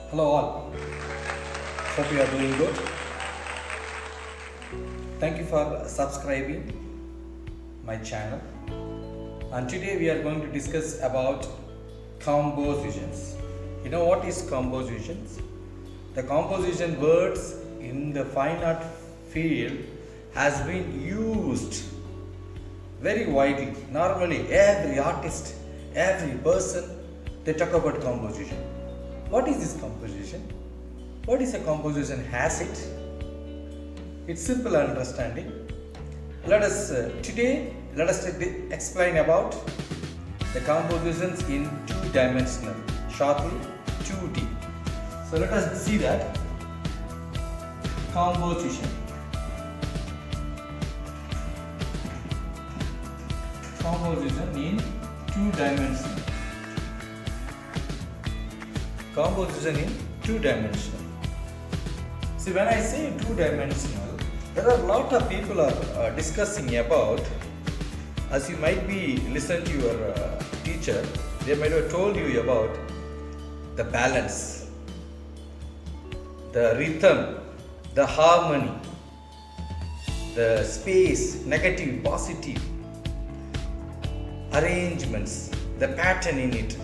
Hello all. Hope you are doing good. Thank you for subscribing my channel. And today we are going to discuss about compositions. You know what is compositions? The composition words in the fine art field has been used very widely. Normally every artist, every person, they talk about composition. What is this composition? What is a composition? Has it? It's simple understanding. Let us explain about the compositions in two-dimensional, shortly 2D. So let us see that composition. Composition in two-dimensional. Composition in two-dimensional. See, when I say two-dimensional, there are a lot of people are discussing about, as you might be listening to your teacher, they might have told you about the balance, the rhythm, the harmony, the space, negative, positive, arrangements, the pattern in it.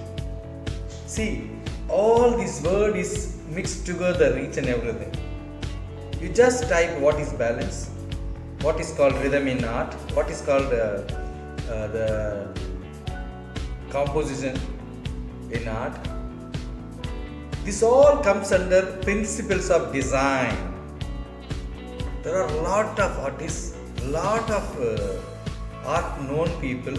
See, all this word is mixed together, each and everything. You just type what is balance, what is called rhythm in art, what is called the composition in art. This all comes under principles of design. There are a lot of artists, lot of art known people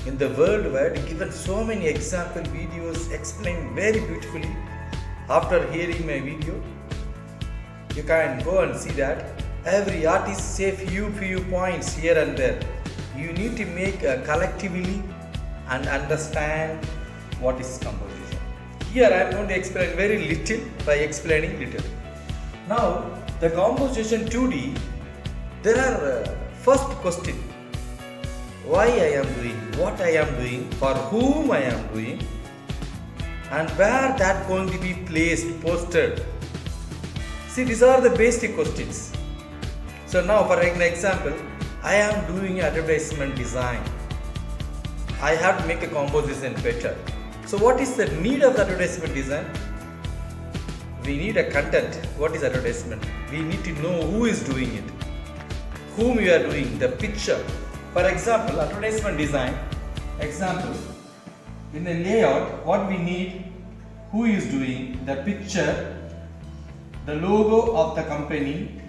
in the world wide given so many example videos explained very beautifully. After hearing my video, you can go and see that every artist say few points here and there. You need to make collectively and understand what is composition. Here I am going to explain very little by explaining little. Now the composition 2D, there are first question, why I am doing, what I am doing, for whom I am doing, and where that going to be placed, posted. See, these are the basic questions. So now for an example, I am doing advertisement design. I have to make a composition better. So what is the need of the advertisement design? We need a content. What is advertisement? We need to know who is doing it, whom you are doing, the picture. For example, advertisement design, example, in the layout, what we need, who is doing, the picture, the logo of the company,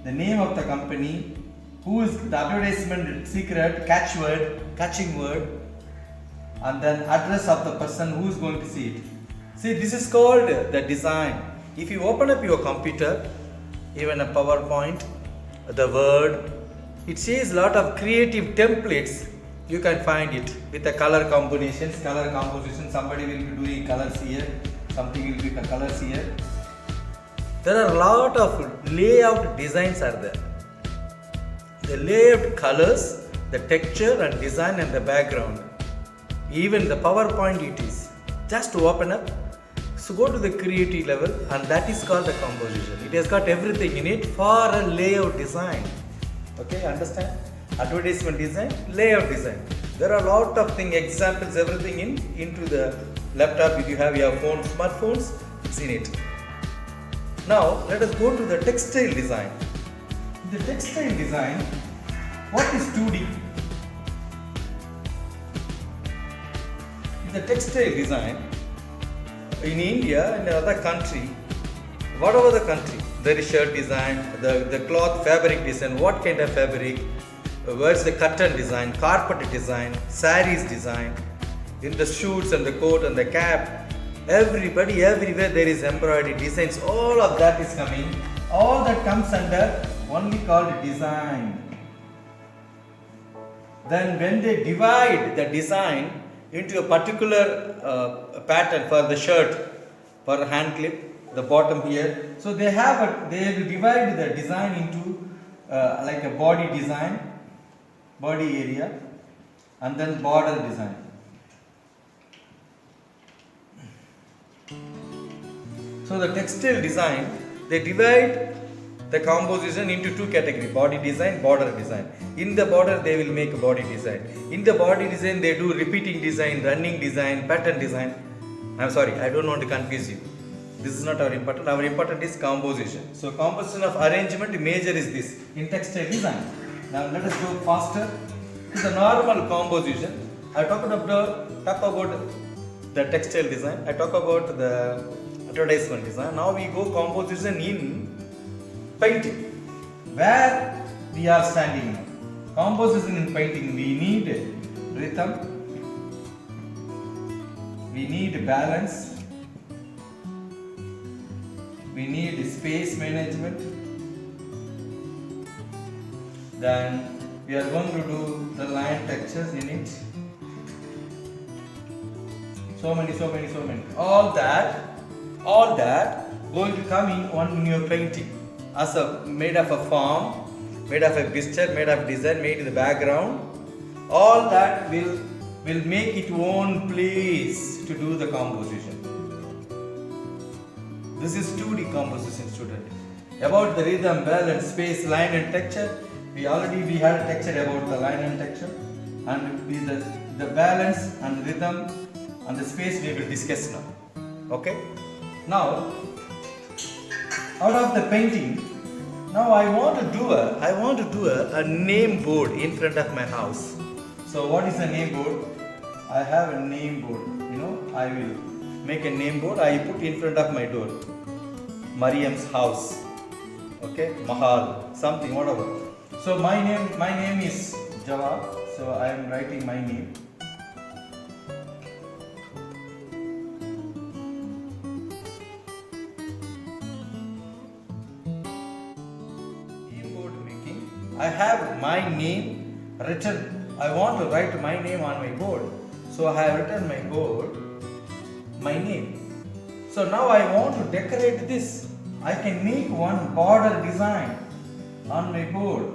the name of the company, who is the advertisement secret, catching word, and then address of the person who is going to see it. See, this is called the design. If you open up your computer, even a PowerPoint, the Word, it says lot of creative templates. You can find it with the color combinations, color composition. Somebody will be doing colors here, something will be the colors here. There are a lot of layout designs are there. The layout colors, the texture and design and the background. Even the PowerPoint it is. Just to open up. So go to the creative level and that is called the composition. It has got everything in it for a layout design. Okay, understand? Advertisement design, layout design. There are a lot of things, examples, everything into the laptop. If you have your phone, smartphones, it's in it. Now let us go to the textile design. The textile design, what is 2D? The textile design in India and other country, whatever the country, there is shirt design, the cloth fabric design, what kind of fabric, where's the curtain design, carpet design, sarees design, in the suits and the coat and the cap, everybody, everywhere there is embroidery designs, all of that is coming, all that comes under only called design. Then when they divide the design into a particular pattern for the shirt, for a hand clip, the bottom here, so they will divide the design into like a body design, body area, and then border design. So the textile design, they divide the composition into two categories: body design, border design. In the border they will make a body design. In the body design they do repeating design, running design, pattern design. I'm sorry, I don't want to confuse you. This is not our important. Our important is composition. So composition of arrangement major is this in textile design. Now let us go faster to the normal composition. I talk about the textile design. I talk about the advertisement design. Now we go composition in painting. Where we are standing now. Composition in painting, we need rhythm, we need balance, we need space management. Then we are going to do the line textures in it. So many. All that going to come in your painting as a made of a form, made of a picture, made of design, made in the background. All that will make its own place to do the composition. This is 2D composition, student. About the rhythm, balance, space, line and texture. We had a texture about the line and texture, and the balance and rhythm and the space we will discuss now. Okay? Now, out of the painting, now I want to do a name board in front of my house. So what is a name board? I have a name board. I will make a name board. I put in front of my door. Mariam's house. Okay, Mahal, something, whatever. So my name is Jawad. So I am writing my name. I have my name written. I want to write my name on my board. So I have written my name. So now I want to decorate this. I can make one border design on my board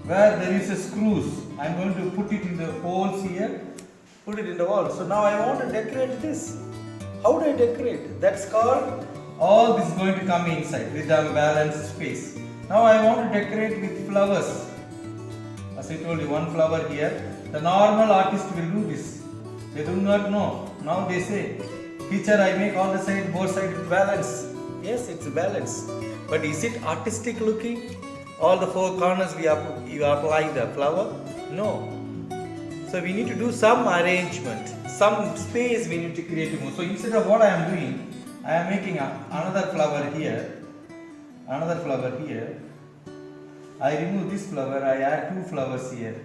where there is a screws. I am going to put it in the holes here, put it in the wall. So now I want to decorate this. How do I decorate? That's called, all this is going to come inside with the balanced space. Now I want to decorate with flowers. As I told you, one flower here. The normal artist will do this. They do not know. Now they say, teacher, I make all the side, both sides balance. Yes, it's balance. But is it artistic looking? All the four corners you apply the flower? No. So we need to do some arrangement. Some space we need to create more. So instead of what I am doing, I am making another flower here. Another flower here. I remove this flower, I add two flowers here.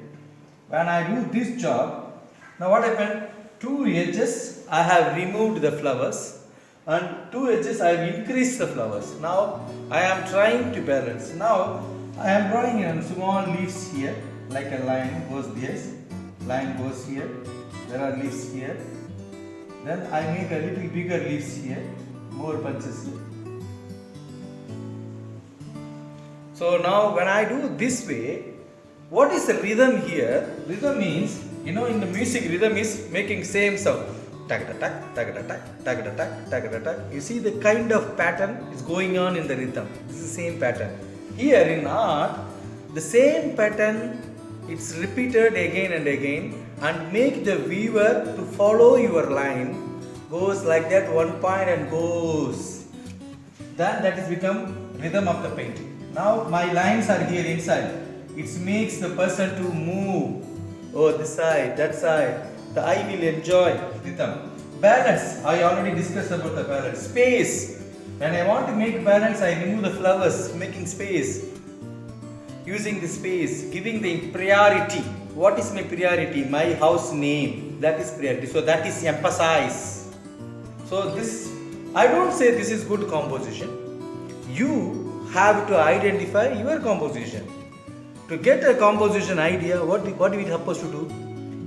When I do this job, now what happened? Two edges I have removed the flowers, and two edges I have increased the flowers. Now I am trying to balance. Now I am drawing small leaves here, like a line goes this, line goes here, there are leaves here. Then I make a little bigger leaves here, more bunches here. So now when I do this way, what is the rhythm here? Rhythm means, in the music, rhythm is making same sound. Tak-da-tak, tak-da-tak, tak-da-tak, tak-da-tak. You see the kind of pattern is going on in the rhythm. This is the same pattern. Here in art, the same pattern, it's repeated again and again, and make the viewer to follow your line. Goes like that, one point and goes. Then that is become rhythm of the painting. Now my lines are here inside. It makes the person to move. Oh, this side, that side. The eye will enjoy rhythm. Balance. I already discussed about the balance. Space. When I want to make balance, I remove the flowers, making space. Using the space, giving the priority. What is my priority? My house name. That is priority. So that is emphasize. So this, I don't say this is good composition. You have to identify your composition. To get a composition idea, what are we supposed to do?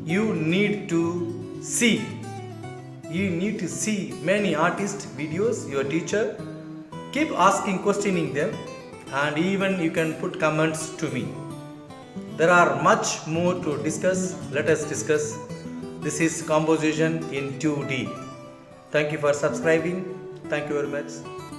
You need to see. You need to see many artist videos, your teacher. Keep asking, questioning them, and even you can put comments to me. There are much more to discuss. Let us discuss. This is composition in 2D. Thank you for subscribing. Thank you very much.